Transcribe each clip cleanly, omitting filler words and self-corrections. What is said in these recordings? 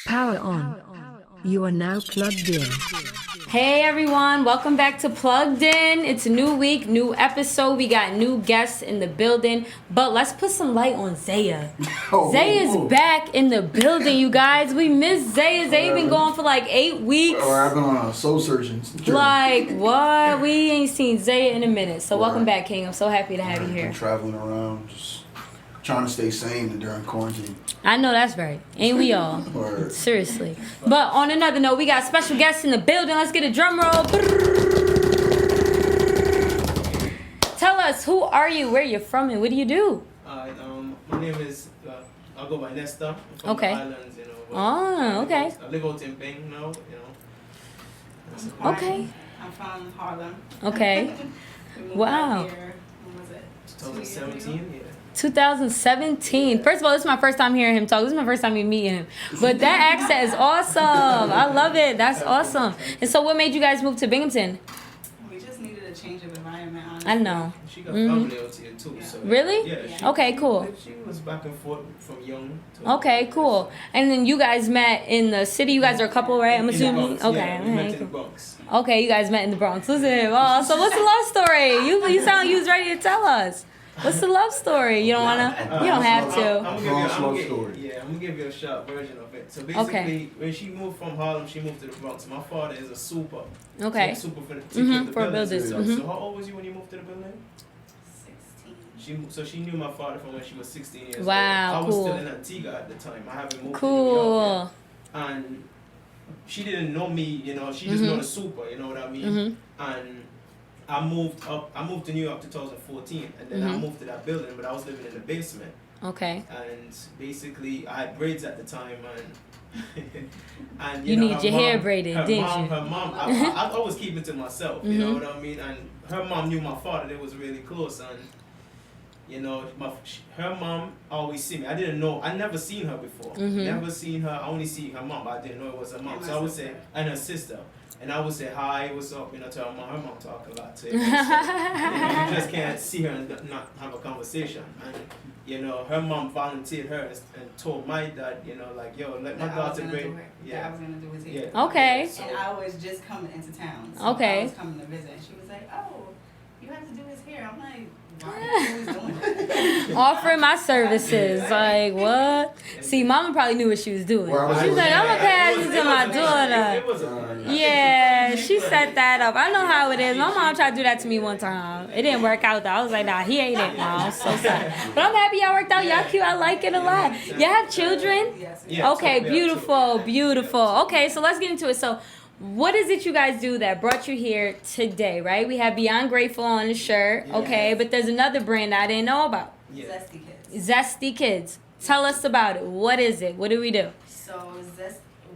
Power on. You are now plugged in. Hey everyone, welcome back to Plugged In. It's a new week, new episode. We got new guests in the building. But let's put some light on Zaya. Zaya's back in the building, you guys. We miss Zaya. Zaya been gone for like 8 weeks. I've been on a soul searching journey. Like, what? We ain't seen Zaya in a minute. So welcome back, King. I'm so happy to have you here. Been traveling around, just trying to stay sane during quarantine. I know that's right. Ain't we all? Word. Seriously. But on another note, we got special guests in the building. Let's get a drum roll. Tell us, who are you, where you're from, and what do you do? My name is, I'll go by Nesta. I'm from Okay. the islands, you know. Oh, okay. I live out in Bing now, you know. Okay. I'm from Harlem. Okay. We moved Wow. out here, when was it? 2017, yeah. 2017. First of all, this is my first time hearing him talk. This is my first time meeting him. But that accent is awesome. I love it. That's awesome. And so what made you guys move to Binghamton? We just needed a change of environment, honestly. I know. She got family out here too, so. Really? Yeah. She, Okay, cool. She was back and forth from young to. Okay, cool. And then you guys met in the city. You guys are a couple, right? I'm In the assuming. Bronx, Okay. Yeah, we met in the cool. Bronx. Okay, you guys met in the Bronx. Listen, oh, so what's the love story? You sound like you was ready to tell us. What's the love story? You don't wanna? You don't have to. I'm gonna give you a short version of it. So basically, when she moved from Harlem, she moved to the Bronx. My father is a super. Okay. Super for the, For buildings. buildings. So how old was you when you moved to the building? 16. She knew my father from when she was 16 years Wow, old. I was cool. still in Antigua at the time. I haven't moved to New Cool. York yet. And she didn't know me, you know. She just know the super, you know what I mean? And I moved to New York 2014, and then I moved to that building, but I was living in the basement. Okay. And basically, I had braids at the time, and and You know, need her your hair braided, didn't you? Her mom, I always keep it to myself, you know what I mean? And her mom knew my father; they was really close, and you know, her mom always see me. I didn't know; I never seen her before. Never seen her. I only see her mom, but I didn't know it was her mom. And So I would say, and her sister. And I would say, hi, what's up, you know, to her mom. Her mom talk a lot too. So, you know, you just can't see her and not have a conversation. And, you know, her mom volunteered her and told my dad, you know, like, yo, let my daughter braid. Yeah, I was gonna do it here. Yeah. Okay. And I was just coming into town. So Okay. I was coming to visit, and she was like, "Oh, you have to do his hair." I'm like, "Why are you always doing that?" Offering my services. Like, what? See, Mama probably knew what she was doing. She was like, I'm going to pass this to my daughter. Yeah, she set that up. I know how it is. My mom tried to do that to me one time. It didn't work out, though. I was like, nah, he ain't it, Mom. I'm so sorry. But I'm happy y'all worked out. Y'all cute. I like it a lot. Y'all have children? Yes. Yeah, Okay, so we have beautiful, beautiful. Okay, so let's get into it. So, what is it you guys do that brought you here today, right? We have Beyond Grateful on the shirt, okay, but there's another brand I didn't know about. Yeah. Zesty Kids. Zesty Kids. Tell us about it. What is it? What do we do? So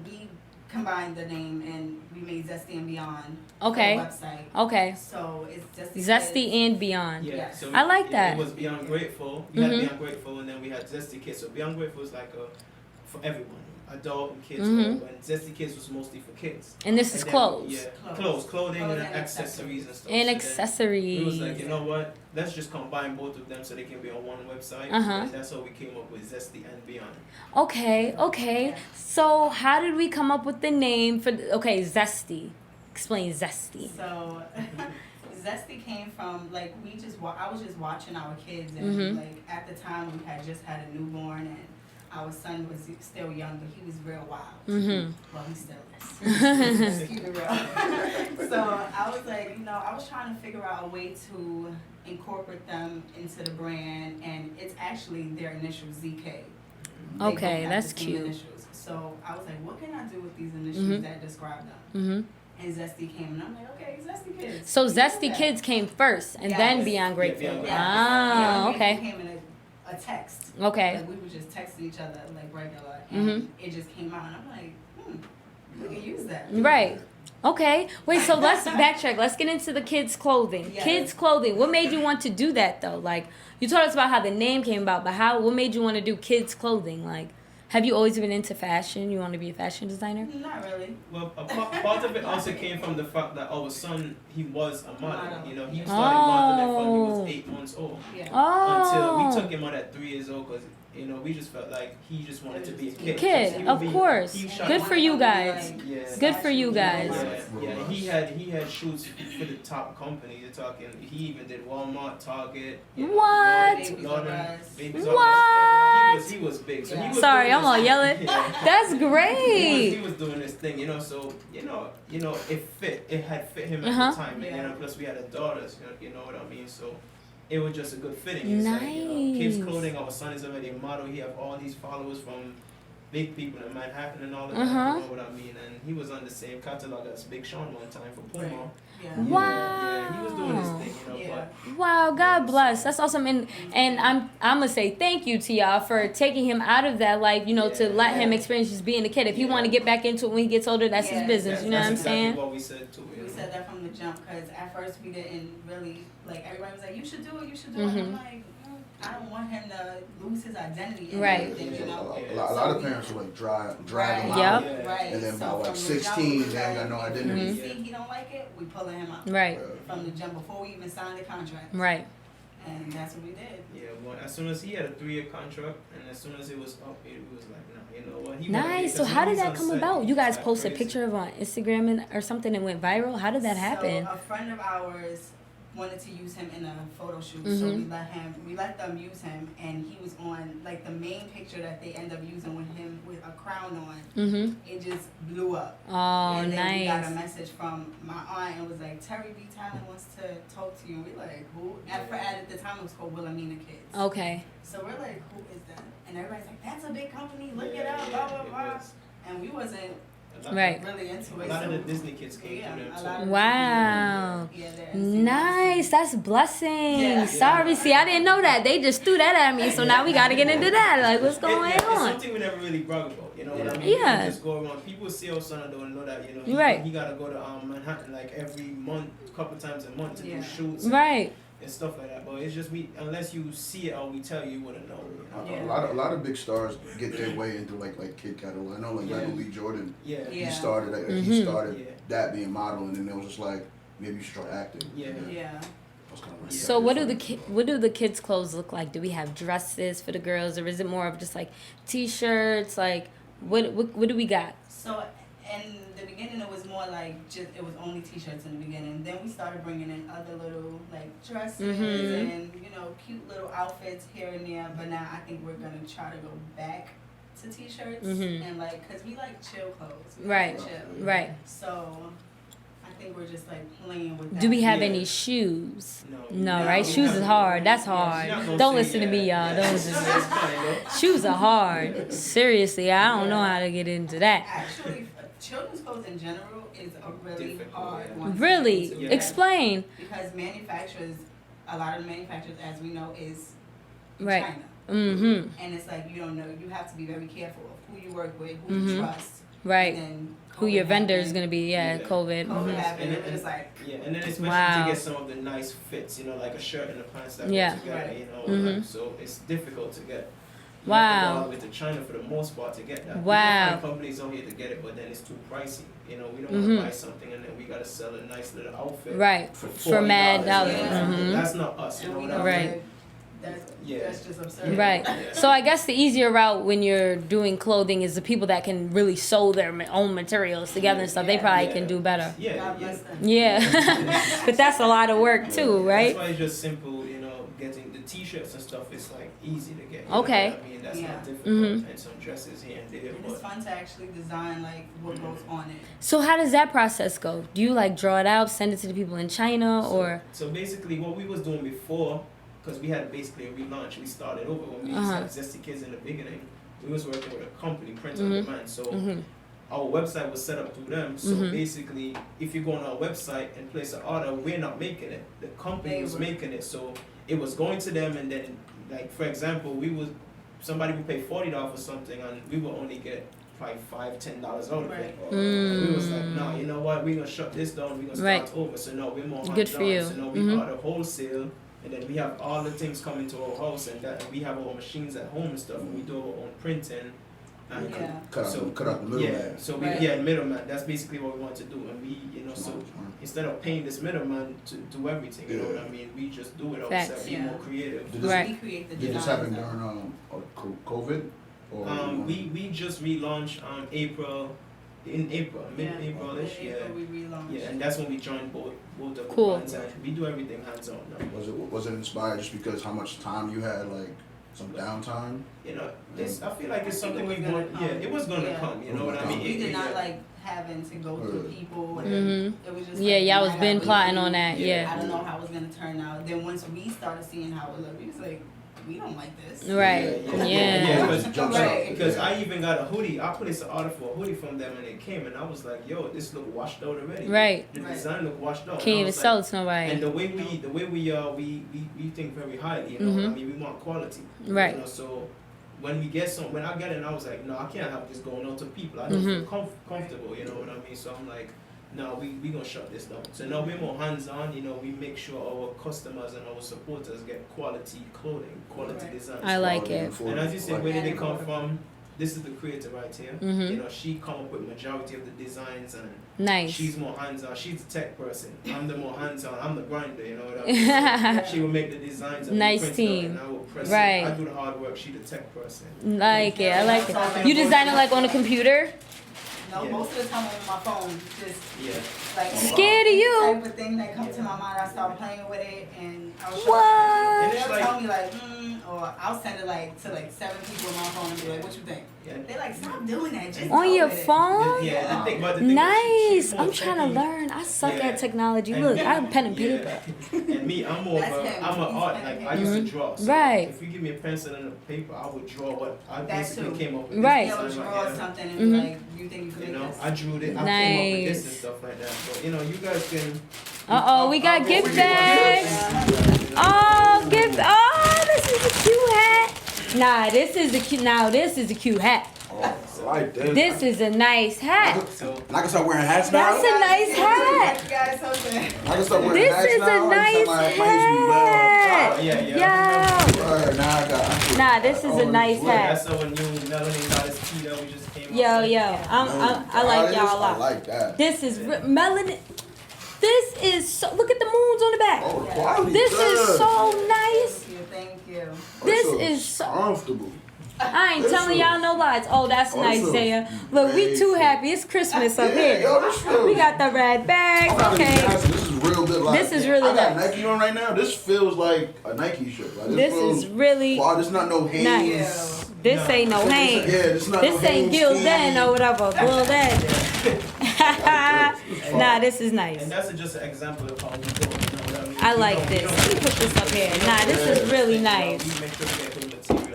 we combined the name and we made ZestynBeyond. Okay. The website. Okay. So it's Zesty Kids. and Beyond. Yeah, Yes. so I like that. It was Beyond Grateful. We had Beyond Grateful, and then we had Zesty Kids. So Beyond Grateful is like for everyone, adult and kids. And Zesty Kids was mostly for kids. And this is then, clothes. Yeah, clothing and accessories and stuff. And So then accessories. we was like, you know what? Let's just combine both of them so they can be on one website. And that's how we came up with Zesty and Beyond. Okay. So how did we come up with the name for Zesty? Explain Zesty. So Zesty came from like I was just watching our kids and like at the time we had just had a newborn and our son was still young but he was real wild. Well, he still is. Let's keep it real. So I was like, I was trying to figure out a way to incorporate them into the brand, and it's actually their initial ZK. They both Okay, have that's the same cute. Initials. So I was like, what can I do with these initials that describe them? And Zesty came, and I'm like, okay, Zesty Kids. So We can do Zesty that. Kids came first, and Yes. then Beyond Grateful. Beyond Grateful. Ah, Beyond Grateful okay. came in a text. Okay. Like we would just text each other like regular, and it just came out, and I'm like, we can use that. Right. Okay. Wait, so let's backtrack. Let's get into the kids' clothing. Yes. Kids' clothing. What made you want to do that, though? Like, you told us about how the name came about, but what made you want to do kids' clothing? Like, Have you always been into fashion? You want to be a fashion designer? Not really. Well, a part of it also came from the fact that our son, he was a model. You know, he started modeling when he was 8 months old. Yeah. Until we Oh. took him out at 3 years old, because you know we just felt like he just wanted to be a kid. Kid, of course. Good for you guys. Yeah. Good for you guys. Yeah. He had shoots for the top companies. You're talking. He even did Walmart, Target. You know, What? Babies R Us. What? He was big. So he was Sorry, doing I'm all this- yelling. Yeah. That's He great. was doing this thing, you know. So you know, it fit. It had fit him at Uh-huh. the time, and you know, plus we had a daughter. So, you know what I mean? So it was just a good fitting. It's like, you know, kids Nice. clothing. Our son is already a model. He have all these followers from big people in Manhattan and all of that. Uh-huh. You know what I mean? And he was on the same catalog as Big Sean one time for Puma. Right. Yeah. Yeah, he was doing his thing, you know. Yeah. Wow, God bless. That's awesome. And I'm gonna say thank you to y'all for taking him out of that life, you know, to let him experience just being a kid. If he want to get back into it when he gets older, that's his business. You know what I'm saying? That's what we said too. We said that from the jump because at first we didn't really, like, everybody was like, you should do it, you should do it. And I'm like, I don't want him to lose his identity in Right. everything, you know? A lot of parents will like drag him Yep. out. Yeah. Right. And then by So like from the 16, jump, they ain't got no identity. We see he don't like it, we pulling him out. Right. From the jump before we even signed the contract. Right. And that's what we did. Yeah, well, as soon as he had a 3-year contract, and as soon as it was up, it was like, nah, you know what? He wanted Nice. it. So As how long did as that on come set, about? You guys it's posted a crazy. picture of on Instagram or something and went viral. How did that happen? So a friend of ours wanted to use him in a photo shoot, so we let them use him, and he was on like the main picture that they end up using with him with a crown on. It just blew up. Oh, And then we got a nice. message from my aunt and was like, Terry B. Talent wants to talk to you. And we like, who? At the time it was called Wilhelmina Kids. Okay. So we're like, who is that? And everybody's like, that's a big company. Look it up. Blah blah blah. And we wasn't Right. really into it. A lot of so- the Disney kids came Yeah, through them a too. lot of Wow. Yeah, they're Nice. That's blessing. Yeah. Sorry. See, I didn't know that. They just threw that at me. So now we got to get into that. Like, what's going It's on? something we never really brag about, you know what I mean? Yeah. We just go around. People see our son and don't know that, you know, Right. he got to go to Manhattan like every month, couple times a month to Yeah. do shoots Right. and stuff like that. But it's just unless you see it or we tell you, you wouldn't know. You know? Yeah. A lot of big stars get their way into like kid catalog. I know like Michael B. Jordan. Yeah. Yeah. He started Yeah. that being modeling, and it was just like maybe you should try acting. Yeah. Yeah. I was kinda like, So what do the kids' clothes look like? Do we have dresses for the girls, or is it more of just like t-shirts? Like what do we got? So in the beginning, it was more like it was only t-shirts in the beginning. Then we started bringing in other little like dresses and cute little outfits here and there. But now I think we're gonna try to go back to t-shirts and like because we like chill clothes. We Right. Like to chill. Right. So I think we're just like playing with that. Do we have Yeah. any shoes? No. No, right? Shoes is hard. That's hard. Don't listen to me, y'all. Don't listen to me. It's fine, though. Shoes are hard. Seriously, I don't know how to get into that. Actually, children's clothes in general is a really Difficult, hard yeah. one. to Really? get into. Explain. Because a lot of the manufacturers, as we know, is Right. China. Mm-hmm. And it's like, you don't know, you have to be very careful of who you work with, who you trust. Right. And then Who your COVID vendor is happened. going to be. Yeah, Yeah. COVID. COVID Mhm. happened, And it was just like, Yeah, and then especially Wow. to get some of the nice fits, like a shirt and a pants that Yeah. go together, Right. Mhm. so it's difficult to get. You Wow. have to go all the way to China for the most part to get that. Wow. We can find companies out here to get it, but then it's too pricey. We don't want to buy something and then we gotta sell a nice little outfit. Right. For For mad dollars. Yeah. Mhm. That's not us. You know and we what I know mean? Right. that Yeah. that's just absurd. Right. Yeah. So I guess the easier route when you're doing clothing is the people that can really sew their own materials together and stuff. They probably Yeah. can do better. Yeah. God yeah. bless them. Yeah. But that's a lot of work too, right? That's why it's just simple, getting the t-shirts and stuff is like easy to get. Okay. What I mean, that's Yeah. not difficult. Mhm. And some dresses here and there, And it's but fun to actually design like what goes on it. So how does that process go? Do you like draw it out, send it to the people in China, or? So basically, what we was doing before, because we had basically a relaunch, we started over when we Uh-huh. had Zesty Kids in the beginning. We was working with a company, Print on Demand. So Mhm. our website was set up through them. So basically, if you go on our website and place an order, we're not making it. The company They was were. making it. So it was going to them, and then, like for example, somebody would pay $40 for something, and we would only get probably $5-10 out of it. Right. And we was like, no, you know what? We're gonna shut this down. We're gonna Right. start over. So no, we're more Good for you. hands-on. So no, we Mhm. order wholesale, and then we have all the things coming to our house, and we have our machines at home and stuff, and we do our own printing. And cut out the middleman. So the middleman. That's basically what we want to do, and we, so instead of paying this middleman to do everything, you know what I mean, we just do it ourselves, be more creative. Did this happen during COVID? Or we just relaunched mid-April-ish, we relaunched. Yeah, and that's when we joined both of the brands, and we do everything hands-on now. Was it inspired just because how much time you had, like some downtime? You know, I feel like it's something we want. Yeah, it was gonna come. You know what I mean? We did not like having to go through people. And it was just y'all was been plotting on that. Yeah. I don't know how it was gonna turn out. Then once we started seeing how it looked, we was like, we don't like this. Right. Because I even got a hoodie. I placed an order for a hoodie from them, and it came, and I was like, "Yo, this look washed out already." Right. The design look washed out. Can't even sell it to nobody. And the way we think very highly. You know what I mean? We want quality. Right. You know, so when I get it, I was like, no, I can't have this going out to people. I don't feel comfortable. You know what I mean? So I'm like, no, we gonna shut this down. So now we're more hands-on, you know, we make sure our customers and our supporters get quality clothing, quality designs. I like it. And as you said, where did they come from? This is the creator right here. You know, she come up with majority of the designs, and she's more hands-on. She's the tech person. I'm the more hands-on. I'm the grinder, you know what I mean? She will make the designs. And nice team. And I will press it. Right. I do the hard work. She the tech person. Like it. I like it. You design it like on a computer? No, most of the time on my phone, just like scared of you. Type of thing that comes to my mind, I start playing with it, and I'll show what? and they'll tell me like, or I'll send it like to like 7 people on my phone and be like, what you think? They're like, stop doing that. Just on your phone? Yeah, nice. I'm trying to learn. I suck at technology. Look, I have pen and paper. And me, I'm more of I'm an art. Like I used to draw. So right. If you give me a pencil and a paper, I would draw what I basically came up with. Right. I would draw something and be like, you think you can make this? I drew it. I came up with this and stuff like that. So you know, you guys can. We got gift bags. This is a cute hat. Nah, this is a cute. Now this is a cute hat. I like this. This is a nice hat. And I can start wearing hats now. That's a nice hat. You guys so good. I can start wearing This hats is now. a nice hat. Nah, this is a nice hat. That's so when you Melanie got his feet up, we just came. I like y'all a lot. I like that. This is melanin. This is so. Look at the moons on the back. Oh, the quality. This is so nice. Thank you. This is so comfortable. I ain't telling y'all no lies. Oh, that's nice, Zaya. Look, we too happy. It's Christmas up here. We got the red bags. Okay. This is real good. Like, this is really I got nice. Nike on right now. This feels like a Nike shirt. Like, this is really this not no Hanes. nice. This ain't no Hanes. This ain't Gildan or whatever. Gildan. Nah, this is nice. And that's just an example of how we do it. You know what I mean? I like this. Let me put this up here. Nah, this is really nice.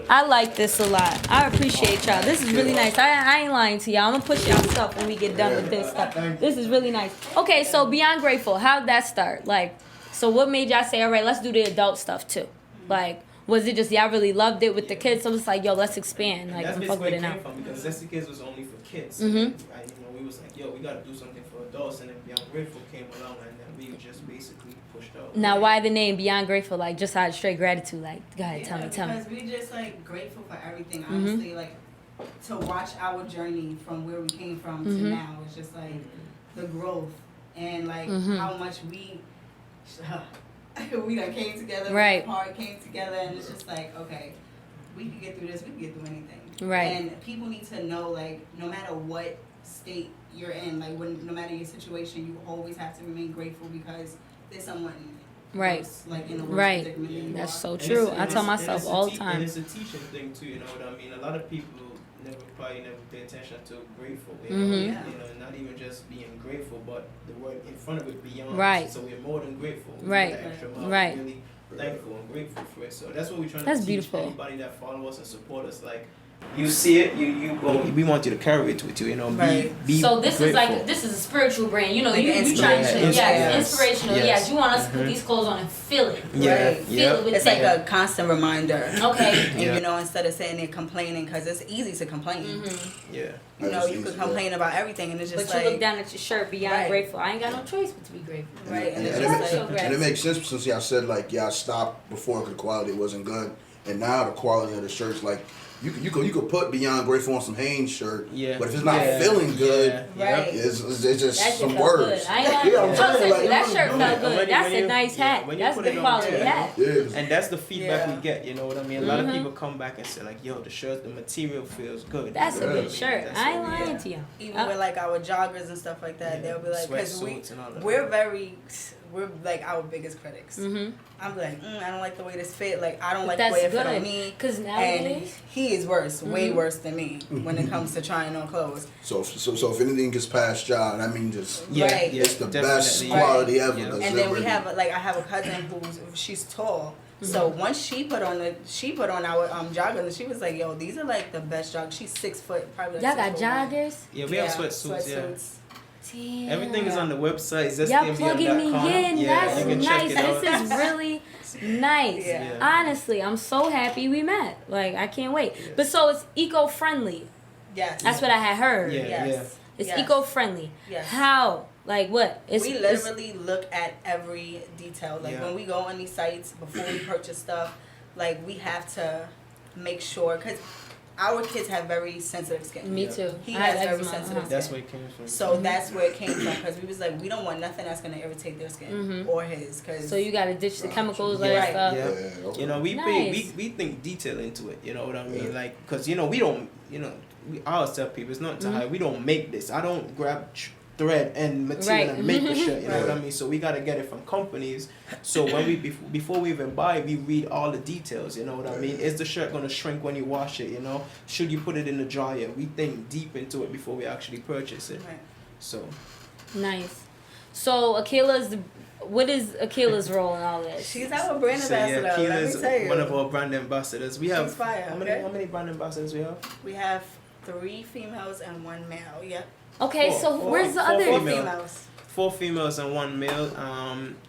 I like this a lot. I appreciate y'all. This is really nice. I ain't lying to y'all. I'm gonna push y'all stuff when we get done with this stuff. This is really nice. Okay, so Beyond Grateful, how'd that start? Like, so what made y'all say, all right, let's do the adult stuff too? Like, was it just y'all really loved it with the kids? So it's like, yo, let's expand. Like, that's fuck with it now. Because Zesty Kids was only for kids. And, we was like, yo, we gotta do something for adults. And then Beyond Grateful came along, and then we just basically pushed out. Now, why the name Beyond Grateful? Like, just out of straight gratitude. Like, go ahead, tell me. Because we just like grateful for everything. Honestly, like to watch our journey from where we came from to now is just like the growth and like how much we done came together. Right. Came together, and it's just like, okay, we can get through this. We can get through anything. Right. And people need to know, like, no matter what state you're in, like, no matter your situation, you always have to remain grateful because there's someone else, like, in the worst predicament than you That's are. so true. I tell myself all the time. And it's a teaching thing too. You know what I mean? A lot of people probably never pay attention to grateful. You know, you know, not even just being grateful, but the word in front of it, beyond. Right. So we're more than grateful. Right. The extra mile. Right. We're really thankful and grateful for it. So that's what we're trying to teach beautiful. anybody that follow us and support us. Like, you see it, you go. We want you to carry it with you. You know, be so this grateful. is like this is a spiritual brand. You know, like you trying to inspirational. Yes. Yes, you want us to put these clothes on and feel it. Yeah, Feel it with it's like a constant reminder. Okay. And you know, instead of sitting there complaining, because it's easy to complain. Yeah. You know, you could complain about everything, and it's just but like. you look down at your shirt, beyond grateful. I ain't got no choice but to be grateful. Right. And it makes sense since y'all said like y'all stopped before because the quality wasn't good. and now the quality of the shirts, like you could put Beyond Grateful on some Hanes shirt, Yeah. but if it's not feeling good, Right. it's just That some shit felt words. good. I ain't lying. Yeah, I'm No, saying, seriously, like, that shirt felt good. when That's you- a nice hat. when you That's put good it on, quality yeah. hat. Yeah. And that's the feedback Yeah. we get, you know what I mean? A lot of people come back and say like, yo, the shirt, the material feels good. That's You a know good what I mean? shirt. That's I ain't what we lying get. to you. Even with like our joggers and stuff like that, Yeah. they'll be like, because Sweatsuits and all that. we're like our biggest critics. Mm-hmm. I'm like, I don't like the way this fit. Like, I don't like That's the way it fit good. on me. Because And nowadays, he is worse, way worse than me when it comes to trying on clothes. So if anything gets past y'all, I mean, just Right. it's the best definitely. quality ever. Yeah. that's And then ever we been. have I have a cousin she's tall. So once she put on our joggers, and she was like, "Yo, these are like the best joggers." She's 6 foot, probably. Like y'all got 6'1". joggers? Yeah, we have sweatsuits, yeah. Damn. Everything is on the website, Y'all plugging me ZestynBeyond.com. in. Yeah, That's you can check nice. it out. This is really nice. Yeah. Honestly, I'm so happy we met. Like, I can't wait. Yeah. But so it's eco-friendly. Yes. That's what I had heard. Yeah. Yes. It's Yes. eco-friendly. Yes. How? Like what? We literally look at every detail. Like Yeah. when we go on these sites before we purchase stuff, like we have to make sure because our kids have very sensitive skin. Me Yeah. too. He I has had very eczema, sensitive That's skin. where it came from. So that's where it came from because we was like, we don't want nothing that's gonna irritate their skin or his. Cause So you gotta ditch the chemicals, all Yeah. that stuff. Yeah. Yeah, okay. You know, we Nice. we think detail into it. You know what I mean? Yeah. Like, cause you know we don't. You know, I always tell people it's not to hide. We don't make this. I don't grab thread and material Right. and make the shirt. You know what I Right. mean? So we gotta get it from companies. So when we before we even buy, we read all the details. You know what I mean? Is the shirt gonna shrink when you wash it? You know, should you put it in the dryer? We think deep into it before we actually purchase it. Right. So Nice. So what is Akila's role in all this? She's our brand So ambassador. yeah, Keela let me is tell you. one of our brand ambassadors. We have She's fire, how many brand ambassadors we have? We have 3 females and 1 male. Yep. Okay, so Four- where's the four other? 4 female. females. 4 females and 1 male.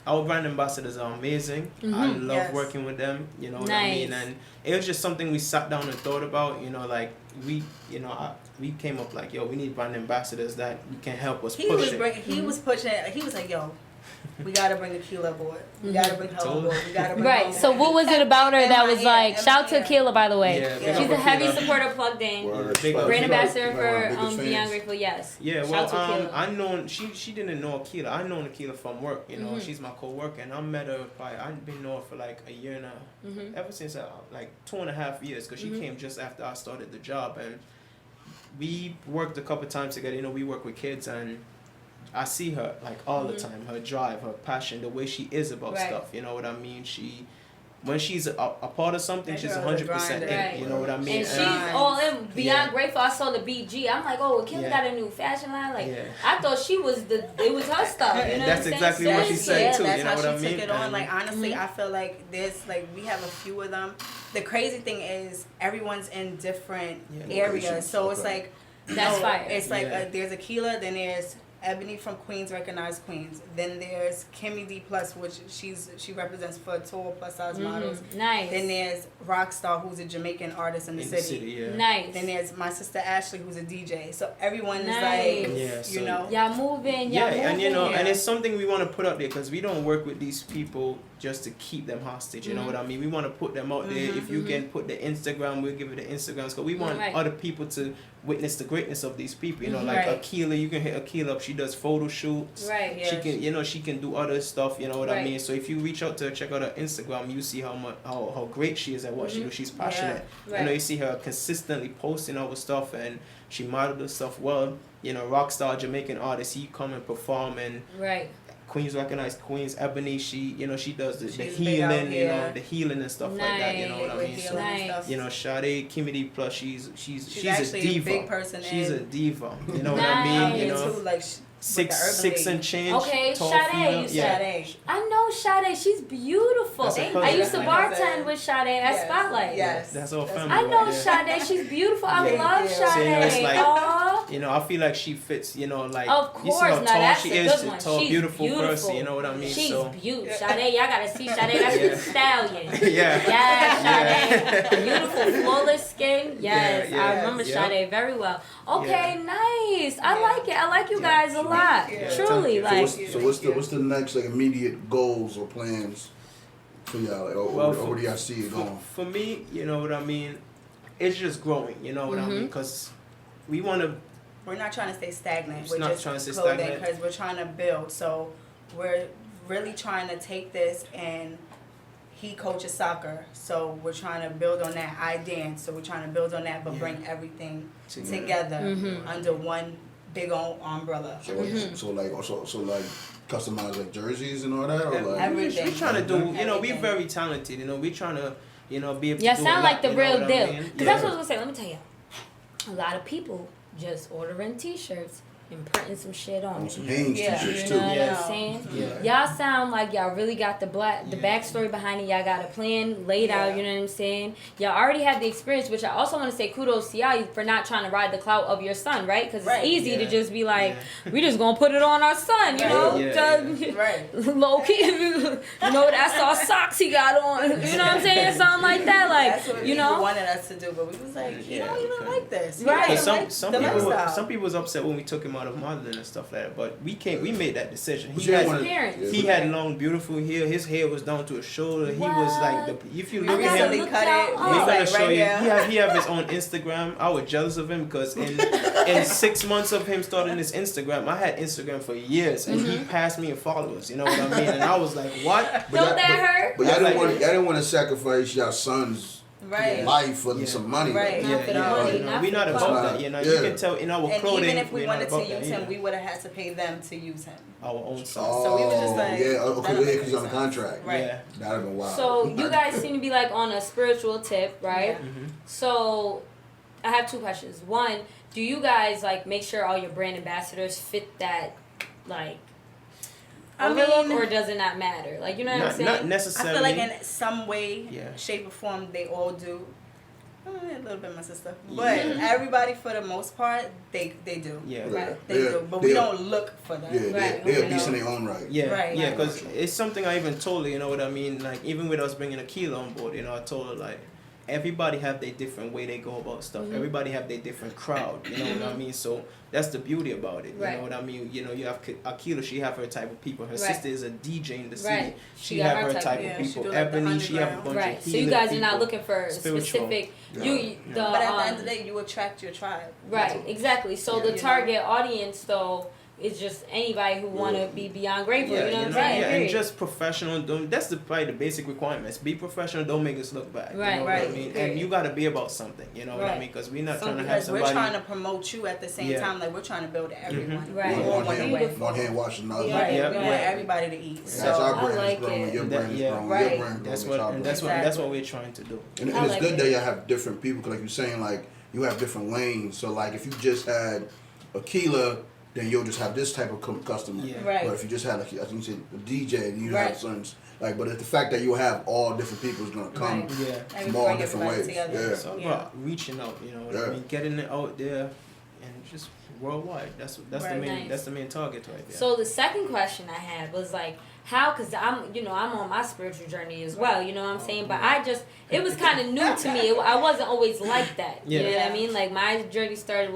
Our brand ambassadors are amazing. I Mhm. love Yes. working with them. You know what I mean? Nice. And it was just something we sat down and thought about. You know, like we came up like, yo, we need brand ambassadors that can help us He push was it. he was pushing. He was like, "Yo, we gotta bring Akila aboard. We gotta bring her Totally. aboard. We gotta bring her Right. aboard." So what was it about her In that my was ear, like? in Shout my to ear. Akila, by the way. Yeah, big She's up a heavy Akila. supporter plugged in. Word. Big up. Brand Big up. ambassador for Biggest fans. Beyond Grateful. Yes. Yeah, Shout well, to Akila. I known she didn't know Akila. I known Akila from work. You know, Mhm. she's my co-worker, and I met her I've been knowing her for like a year now. Mhm. Ever since like 2.5 years, because she came just after I started the job, and we worked a couple times together. You know, we work with kids, and I see her like all the time. Her drive, her passion, the way she is about Right. stuff. You know what I mean? When she's a part of something, That she's girl's a 100% in. grinder. You know what I mean? And she's Nice. all in. Beyond Yeah. Grateful. I saw the BG. I'm like, oh, Akila Yeah. got a new fashion line. Like, Yeah. I thought it was her stuff. You know And what that's I'm exactly saying? what she said, Yeah, too, that's you know how what she I mean? took it on. And- Like honestly, I feel like we have a few of them. The crazy thing is everyone's in different Yeah. areas, Locations, so it's okay. like That's fire. It's like Yeah. there's Akila, then there's Ebony from Queens, Recognized Queens. Then there's Kimmy D Plus, which she represents for tall plus size models. Nice. Then there's Rockstar, who's a Jamaican artist in the city. yeah. Nice. Then there's my sister Ashley, who's a DJ. So everyone is Nice. like, Yeah, so- you know. Y'all moving. Yeah, Y'all moving. and you know, and Yeah. it's something we want to put out there because we don't work with these people just to keep them hostage. You know what I mean? We want to put them out there. If you can put the Instagram, we'll give it the Instagrams because we want Right. other people to witness the greatness of these people. You know, like Right. Akila, you can hit Akila up. She does photo shoots. Right. Yeah. She can, you know, she can do other stuff. You know what I Right. mean? So if you reach out to her, check out her Instagram, you see how great she is at what she does. She's passionate. Right. You know, you see her consistently posting all the stuff, and she modeled the stuff well. You know, rockstar Jamaican artist, he come and perform, and Right. Queens Recognized Queens, Ebony, she does the She's big healing, out you here. know, the healing and stuff like that. You know what I With mean? healing So, and Nice. stuff. you know, Sade, Kimmy D Plus, she's actually a a diva. big person She's in- a diva. You know what I mean? Nice. You Me know, too, like six and change. Okay, tall Sade, female. you Yeah. Sade. I know Sade. She's beautiful. That's a I cousin. used to That's my bartend cousin. with Sade at Yes. Spotlight. Yes. That's our family. I know right there. Sade. She's beautiful. I Yeah. love Yeah. Sade. So, you know, it's like- Aw. You know, I feel like she fits, you know, like Of you see course, how now tall that's she a is, good one. tall, She's beautiful person, you know what I mean? She's So beautiful. Sade, y'all gotta see Sade. That's Yeah. the stallion. yeah. Yes, Sade. Beautiful, flawless skin. Yes, Yeah, I yeah, remember yeah. Sade very well. Okay, Yeah. nice. I Yeah. like it. I like you guys a lot. Yeah. Truly, Thank you. like. So what's the next like immediate goals or plans? for y'all? Like, or do y'all see it going? For me, you know what I mean? It's just growing, you know what I mean? Because we want to... We're not trying to stay stagnant. We're not just trying to stay clothing stagnant. because we're trying to build. So we're really trying to take this, and he coaches soccer. So we're trying to build on that. I dance. So we're trying to build on that, but bring everything together under one big old umbrella. So like customize like jerseys and all that, or like everything. We're trying to do, you know, we're very talented, you know, we're trying to, you know, be able to do sound like the real deal. Because that's what I was going to say. Let me tell you. A lot of people just ordering t-shirts and printing some shit on it. Some Hanes t-shirts You too. know what I'm saying? Y'all sound like y'all really got the backstory behind it. Y'all got a plan laid out, you know what I'm saying? Y'all already have the experience, which I also want to say kudos to y'all for not trying to ride the clout of your son, right? Because it's easy to just be like, we just going to put it on our son, you know? Right. Low key, you know, that's our socks he got on. You know what I'm saying? Something like that. Like, that's what you know? he wanted us to do, but we was like, you don't even like this. Right. Some people was upset when we took him out of modeling and stuff like that, but we made that decision. He had long, beautiful hair. His hair was down to his shoulder. He was like if you look at him, we're gonna show you. He have his own Instagram. I was jealous of him because in 6 months of him starting his Instagram, I had Instagram for years, and he passed me in followers. You know what I mean? And I was like, what? Don't that hurt? But y'all didn't want to sacrifice your son's life for some money. Right. We're not about that. You know, you can tell in our clothing. And even if we wanted to use him, we would have had to pay them to use him. Our own son. So we were just like, because he's on the contract. Right. Yeah. That'd have been wild. So you guys seem to be like on a spiritual tip, right? So I have two questions. One, do you guys like make sure all your brand ambassadors fit that like or does it not matter? Like, you know what I'm saying? Not necessarily. I feel like in some way, shape, or form, they all do. A little bit my sister. But everybody, for the most part, they do. Yeah. Right. They do. But we don't look for them. Yeah, they're decent in their own right. Yeah. Right. Yeah, because it's something I even told her, you know what I mean? Like, even with us bringing Akila on board, you know, I told her, like, everybody have their different way they go about stuff. Everybody have their different crowd, you know what I mean? So that's the beauty about it, you know what I mean? You know, you have Akila, she have her type of people. Her sister is a DJ in the city. She have her type of people. Ebony, she have a bunch of healing So you guys are not people. looking for specific. But at the end of the day, you attract your tribe. Right, exactly. So the target audience, though, it's just anybody who want to be beyond grateful. You know what I'm saying? Yeah, and just professional. That's probably the basic requirements. Be professional. Don't make us look bad. Right, you know what I mean? And you got to be about something. You know what I mean? Because we're not trying to have somebody. We're trying to promote you at the same time. Like, we're trying to build everyone. Right. One hand washing the other. Right. We want everybody to eat. So that's our brand is growing. Your brand is growing. Right. Your brand that's growing. that's what we're trying to do. And it's good that you have different people. Cause like you're saying, like you have different lanes. So like if you just had Akila, then you'll just have this type of customer. Yeah. Right. But if you just had, like, I think you said a DJ, then you have certain, like, but it's the fact that you have all different people is going to come from all different ways. Yeah. It's all about reaching out, you know what I mean? Getting it out there and just worldwide. That's the main target right there. So the second question I had was like, how, because I'm on my spiritual journey as well, you know what I'm saying? But it was kind of new to me. I wasn't always like that. You know what I mean? Like my journey started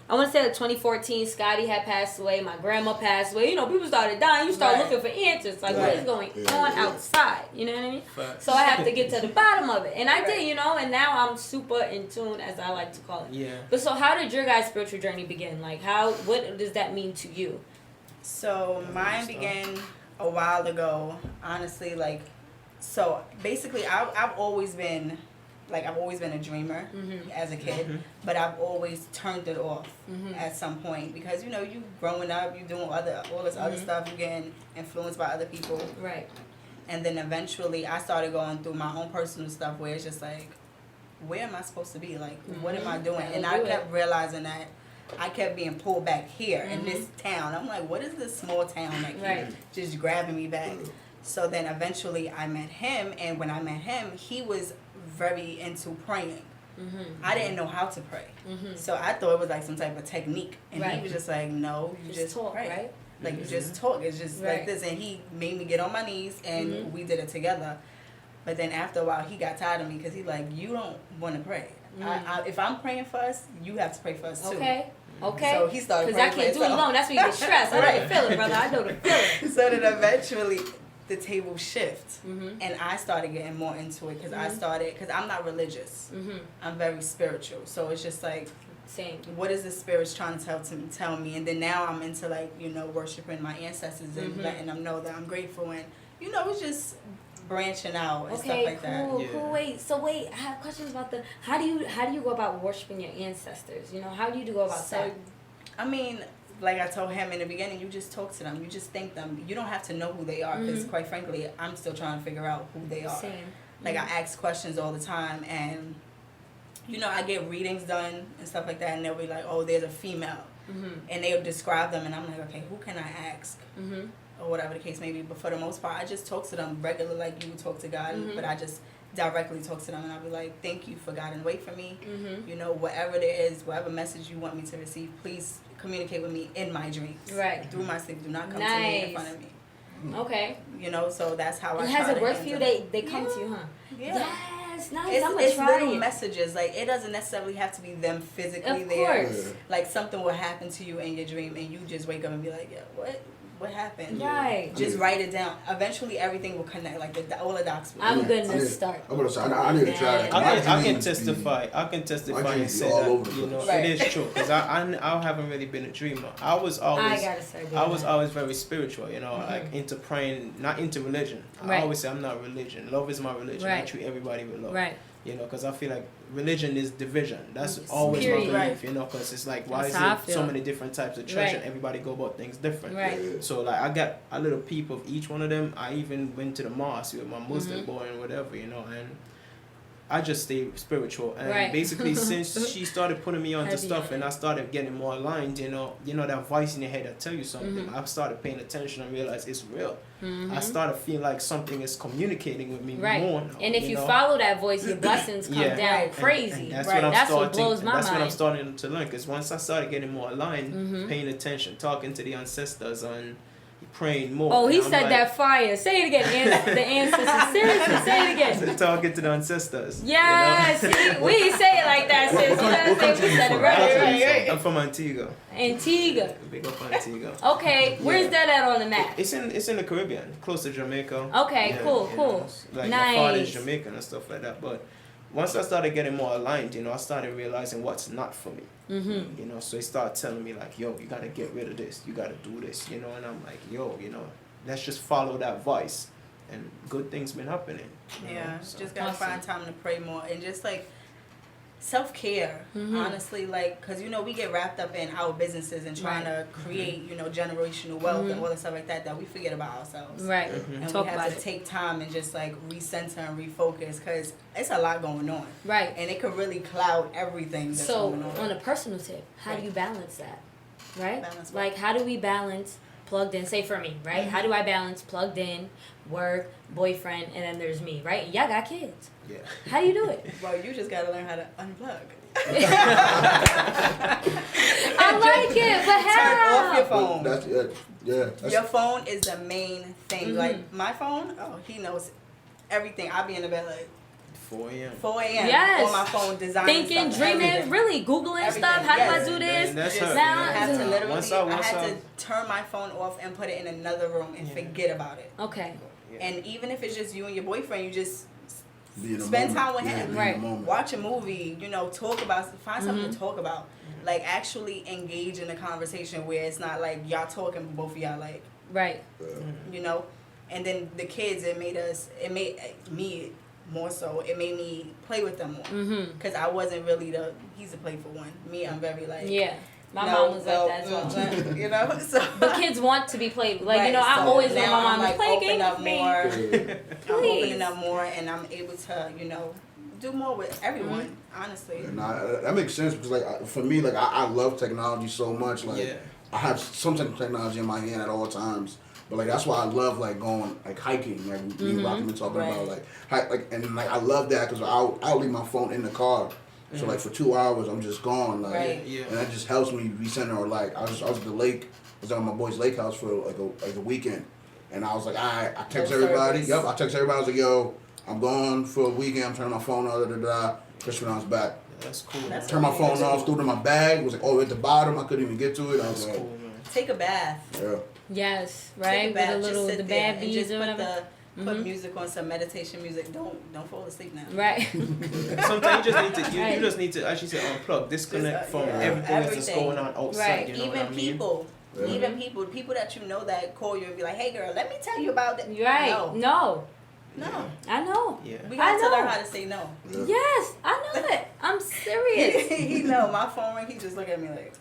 I want to say like 2014, Scotty had passed away, my grandma passed away. You know, people started dying. You start looking for answers. Like, what is going on outside? You know what I mean? So I have to get to the bottom of it. And I did, you know, and now I'm super in tune, as I like to call it. Yeah. But so how did your guys' spiritual journey begin? Like, what does that mean to you? So mine began a while ago, honestly. Like, so basically, I've always been a dreamer as a kid, but I've always turned it off at some point because, you know, you growing up, you doing all this other stuff, you getting influenced by other people. Right. And then eventually I started going through my own personal stuff where it's just like, where am I supposed to be? Like, what am I doing? And I kept realizing that I kept being pulled back here in this town. I'm like, what is this small town that keeps just grabbing me back? So then eventually I met him, and when I met him, he was very into praying. I didn't know how to pray. So I thought it was like some type of technique. And he was just like, no, you just talk, pray. Right? Like, you just talk. It's just like this. And he made me get on my knees, and we did it together. But then after a while, he got tired of me because he like, you don't want to pray. If I'm praying for us, you have to pray for us too. Okay. So he started praying. Because I can't do it alone. That's when you get stressed. I know the feeling, brother. I know the feeling. So then eventually, the table shift, and I started getting more into it because I'm not religious. I'm very spiritual, so it's just like, same. What is the spirits trying to tell me? And then now I'm into like, you know, worshiping my ancestors and letting them know that I'm grateful, and you know, it's just branching out and stuff like that. Cool. Wait, I have questions about how do you go about worshiping your ancestors? You know, how do you go about that? I mean, like I told him in the beginning, you just talk to them, you just thank them. You don't have to know who they are, because quite frankly, I'm still trying to figure out who they are. Same. Like I ask questions all the time, and you know, I get readings done and stuff like that, and they'll be like, oh, there's a female, and they'll describe them, and I'm like, okay, who can I ask? Or whatever the case may be. But for the most part, I just talk to them regular, like you would talk to God, but I just directly talk to them, and I'll be like, thank you for God and wait for me. You know, whatever there is, whatever message you want me to receive, please communicate with me in my dreams. Right. Through my sleep. Do not come to me in front of me. Okay. You know, so that's how I it try has to it worked for you? handle They come to you, huh? Yeah. Yes, nice. It's I'm gonna little try messages. Like, it doesn't necessarily have to be them physically Of there. course. Like, something will happen to you in your dream, and you just wake up and be like, yeah, what happened? Right. Just write it down. Eventually, everything will connect. Like all the dots. I'm gonna start. I'm gonna say, I need to try that. I can testify. I can testify and say that, you know, Right. it is true, because I haven't really been a dreamer. I was always very spiritual, you know, like into praying, not into religion. I always say I'm not religion. Love is my religion. I treat everybody with love. Right. You know, because I feel like religion is division. That's always my belief, you know, because it's like, why is there so many different types of church and everybody go about things different? Right. So, like, I got a little peep of each one of them. I even went to the mosque with my Muslim boy and whatever, you know, and I just stay spiritual. And basically, since she started putting me onto stuff and I started getting more aligned, you know that voice in your head that tell you something, I started paying attention and realized it's real. I started feeling like something is communicating with me more now, and if you follow that voice, your blessings come down crazy. And that's what blows my mind. That's what I'm starting to learn, because once I started getting more aligned, paying attention, talking to the ancestors and praying more. Oh, he said that fire. Say it again. The ancestors. Seriously, say it again. Talking to the ancestors. Yes. You know? See, we ain't say it like that, sis. We said it right. I'm from Antigua. Antigua. Big up Antigua. Okay, where's that at on the map? It's in the Caribbean, close to Jamaica. Okay, cool. Like nice. my father's Jamaican and stuff like that. But once I started getting more aligned, you know, I started realizing what's not for me. You know, so he started telling me like, yo, you gotta get rid of this, you gotta do this, you know, and I'm like, yo, you know, let's just follow that voice, and good things been happening. Yeah, so. just gotta find time to pray more, and just like self-care, honestly, like, because you know, we get wrapped up in our businesses and trying to create, you know, generational wealth and all the stuff like that we forget about ourselves. Right. And Talk we have about to it. take time and just like recenter and refocus, because it's a lot going on. Right. And it could really cloud everything that's going on a personal tip, how do you balance that? Right? Balance what? Like, how do we balance plugged in? Say for me, right? How do I balance plugged in, work, boyfriend, and then there's me, right? And y'all got kids. Yeah. How do you do it? Well, you just gotta learn how to unplug. I like it, but how? Turn off your phone. That's Your phone is the main thing. Like my phone, he knows everything. I'll be in the bed like 4 a.m. 4 a.m. Yes. on my phone, designing Thinking, stuff, dreaming, everything. really Googling stuff. How do I do this? That's Just, her. Now, I had to literally, I had Once to turn my phone off and put it in another room and forget about it. Okay. And even if it's just you and your boyfriend, you just be in the spend moment. time with him. Be in the Right. moment. Watch a movie, you know, talk about, find something to talk about. Like, actually engage in a conversation where it's not like y'all talking, but both of y'all like, Right. you know. And then the kids, it made me more so, it made me play with them more. Because I wasn't really he's a playful one. Me, I'm very like, Yeah. My mom was like that as well. You know, so. But kids want to be played. Like, Right, you know, I so always want now my mom I'm, to like, play open games up with me. more. I'm Please. opening up more, and I'm able to, you know, do more with everyone, honestly. And that makes sense, because like for me, like I love technology so much. Like I have some type of technology in my hand at all times. But like that's why I love like going like hiking, like me and Rocky been talking about, like and like I love that, because I'll leave my phone in the car. So like for 2 hours I'm just gone, like, and that just helps me recenter. Or like I was at the lake, I was at my boy's lake house for like a weekend, and I was like, I text everybody. Yep, I text everybody. I was like, yo, I'm gone for a weekend. I'm turning my phone off. Just when I was back. That's cool. Turned my phone off, threw it in my bag. It was like, at the bottom. I couldn't even get to it. I was like, Take a bath. Yeah. Yes, Take right. a With bath, the just little sit the there bad and bees just or whatever. put music on, some meditation music. Don't fall asleep now. Right. Sometimes you just need to you just need to actually say unplug, disconnect from everything that's going on outside. Right. You know Even what I mean? people. Yeah. Even people that you know that call you and be like, "Hey, girl, let me tell you about that." Right. No. I know. Yeah. We got to know. learn how to say no. Yeah. Yes, I know it. I'm serious. He know. My phone ring. He just look at me like.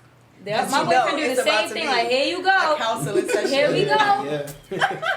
My boyfriend do it's the about same to thing. be Like, here you A go. counseling session. Here we go. Yeah.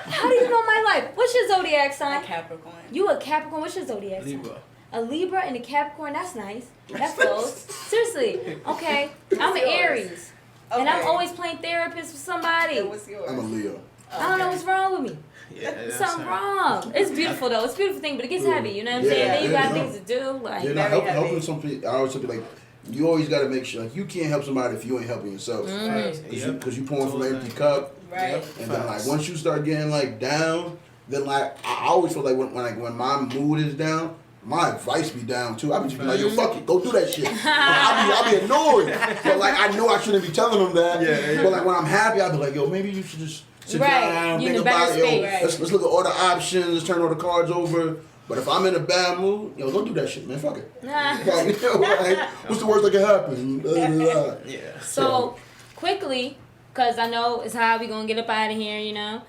How do you know my life? What's your zodiac A sign? Capricorn. You a Capricorn. What's your zodiac sign? Libra. A Libra and a Capricorn. That's nice. That's close. Seriously. Okay. I'm an yours? Aries. And I'm Okay. always playing therapist for somebody. And what's yours? I'm a Leo. I don't know what's wrong with me. Yeah, that's Something her. wrong. It's beautiful though. It's a beautiful thing, but it gets heavy. You know what I'm saying? Then you got things to do. Like, Yeah, not very helping heavy. some people. I always tell people like, you always got to make sure like you can't help somebody if you ain't helping yourself. Mm-hmm. Because you pouring from an empty cup, Right. and then like once you start getting like down, then like I always feel like when my mood is down. My advice be down too. I be just be like, yo, fuck it, go do that shit. I'll be annoyed, but like I know I shouldn't be telling them that. Yeah. But like when I'm happy, I'll be like, yo, maybe you should just sit Right. down, You think in a better about it. Yo, space. let's look at all the options, let's turn all the cards over. But if I'm in a bad mood, yo, don't do that shit, man. Fuck it. Nah. Like, you know, like, what's the worst that can happen? Blah, blah, blah. Yeah. So quickly, cause I know it's how we gonna get up out of here. You know,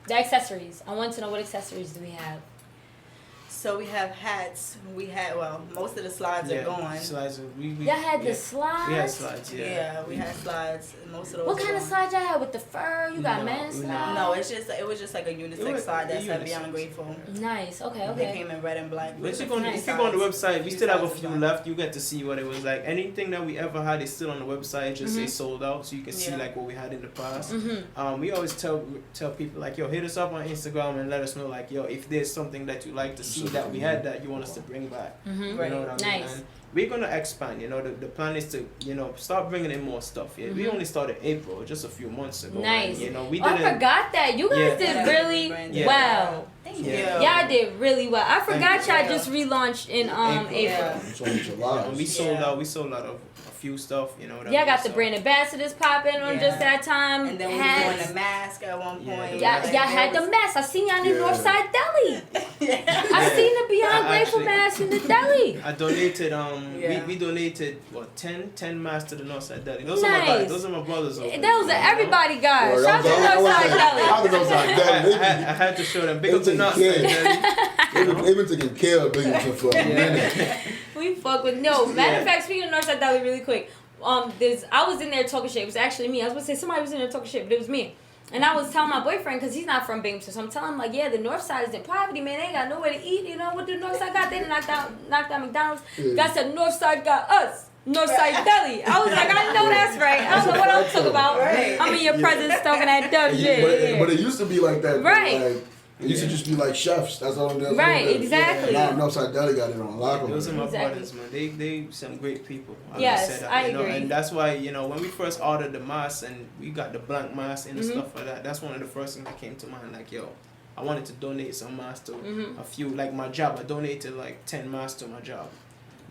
the accessories. I want to know what accessories do we have. So we have hats. We had most of the slides are gone. Slides. Y'all had the slides. We had slides. Yeah. Yeah, we had slides. Most of those. What kind of gone. slides y'all had with the fur? You got No, men's no. slides? No, it was just like a It unisex was slide that a said unisex. Beyond Grateful. Nice. Okay. They Okay. came in red and black. But with if the you few go on the sides. website, we Few still have a sizes few gone. left. You get to see what it was like. Anything that we ever had is still on the website. Just say sold out, so you can see Yeah. like what we had in the past. Mm-hmm. We always tell people like, yo, hit us up on Instagram and let us know like, yo, if there's something that you like to see that we had that you want us to bring back. Mm-hmm. You know what I mean? Nice. And we're gonna expand. You know, the plan is to start bringing in more stuff. Yeah, we only started April, just a few months ago. Nice. And, we Oh, I didn't. forgot that. You guys Yeah. did really Yeah. well. Thank Yeah. you. Y'all did really well. I forgot you. y'all just relaunched in April. Yeah. It's only July. We sold out. We sold out of a few stuff. You know what I mean? Y'all got the So- brand ambassadors popping on Yeah. just that time. And then we were Hats. doing the mask at one Yeah, point. the Y'all had the mess. I seen y'all in Yeah. Northside Deli. I I seen the Beyond I Grateful actually- mask in the deli. I donated Yeah. we donated 10 masks to the Northside Deli. Those are my Nice. guys. Those are my brothers over there, That was you know? everybody got. Well, Shout out to that was- Northside Deli. I was Northside Deli. I had to show them. Big They up to take Northside care. Deli. They've been taking care of Binghamton for a minute. We fuck with matter of fact, speaking of Northside Deli really quick, I was in there talking shit. It was actually me. I was gonna say somebody was in there talking shit, but it was me. And I was telling my boyfriend, because he's not from Binghamton, so I'm telling him, like, yeah, the North Side is in poverty, man. They ain't got nowhere to eat. You know what the North Side got? They done knocked out McDonald's. God said, North Side got us. Northside Deli. I was like, I know that's right. I don't know what I'm talking about. Right. I'm in your presence talking that dumb shit. But it used to be like that. Right. Like, it used to just be like chefs. That's all it is. Right, exactly. Now Northside Deli got it on lock. Those are my Exactly. brothers, man. They some great people. Like Yes, said, I you know, agree. and that's why, when we first ordered the mask and we got the blank mask and Mm-hmm. stuff like that, that's one of the first things that came to mind. Like, yo, I wanted to donate some masks to Mm-hmm. a few, like my job. I donated like 10 masks to my job.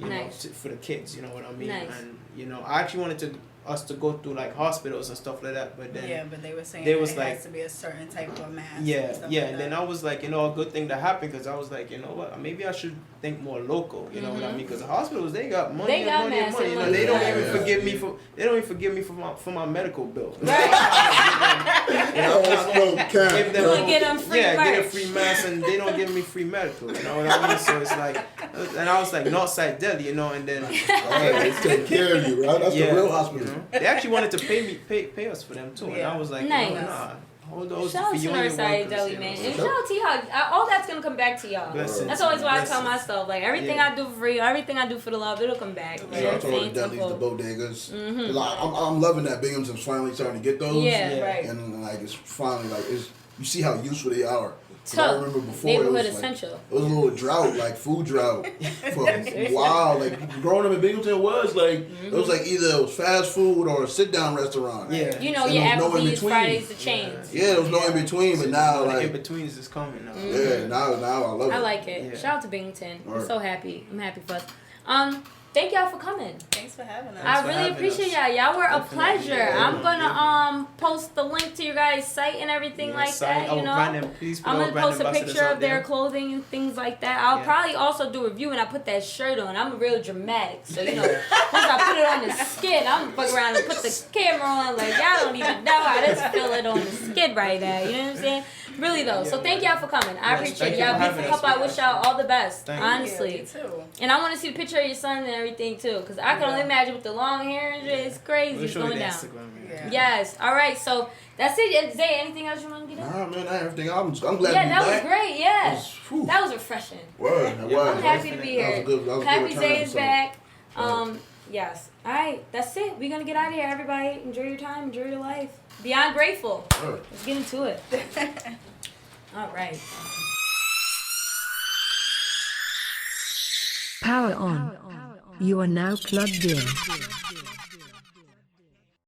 Nice. For the kids, you know what I mean? Nice. And, I actually wanted us to go through like hospitals and stuff like that, but then Yeah, but they were saying They it was has like- to be a certain type of mask. yeah, and stuff yeah, like and then that. I was like, a good thing that happened because I was like, you know what, maybe I should think more local. You know what I mean? Because the hospitals, they got money, They got and money, and massive money. You know, money. they don't Yeah. even forgive me for. They don't even forgive me for my medical bill. Right. Give them, You wanna get them free get a merch. free mask, and they don't give me free medical. You know what I mean? So it's like, and I was like Northside Deli, and then They take care of you, right? That's the real hospital. they actually wanted to pay us for them too, and Yeah. I was like, Nice. nah. Hold those Shout for out to you and your Northside workers, Deli, you know, man. so- And shout out to y'all. All that's going to come back to y'all. Blessings. That's always why I tell Blessings. myself, like, everything Yeah. I do for free, everything I do for the love, it'll come back. You know Shout what out I'm to all the saying? delis, the Simple. bodegas. Mhm. Like, I'm loving that Binghamton's finally starting to get those. Yeah. Yeah. Right. And like it's finally like you see how useful they are. 'Cause I Tough. remember before Neighborhood it was like, essential. it was a little drought, like food drought for a while. Like growing up in Binghamton was like it was like either it was fast food or a sit down restaurant. Yeah. You know, And your there's no in Applebee's, between. Fridays, the chains. Yeah, there was no in between, but now the in like betweens is coming now. yeah, now I love it. I like it. Yeah. Shout out to Binghamton. I'm Right. so happy. I'm happy for us. thank y'all for coming. Thanks for having us. I really appreciate y'all. Y'all were a pleasure. I'm gonna post the link to your guys' site and everything like that. You know, I'm gonna post a picture of their clothing and things like that. I'll probably also do a review when I put that shirt on. I'm real dramatic, so you know, once I put it on the skid, I'm gonna fuck around and put the camera on. Like y'all don't even know how this feel it on the skid right now. You know what I'm saying? Really though. So thank y'all for coming. I appreciate y'all. Beautiful couple. I wish y'all all the best. Honestly. You too. And I want to see the picture of your son and everything too, because I can only imagine with the long hair and shit, it's crazy. It's going down. Yes. All right. So that's it. Zay, anything else you want to get in? Nah, man, everything. I'm glad to be that back. was great. Yeah. That was refreshing. Word. That was. I'm happy to be here. That was a Happy good Zay is back. Right. Yes. All right. That's it. We're gonna get out of here. Everybody, enjoy your time. Enjoy your life. Beyond grateful. Word. Let's get into it. All right. Power on. You are now plugged in.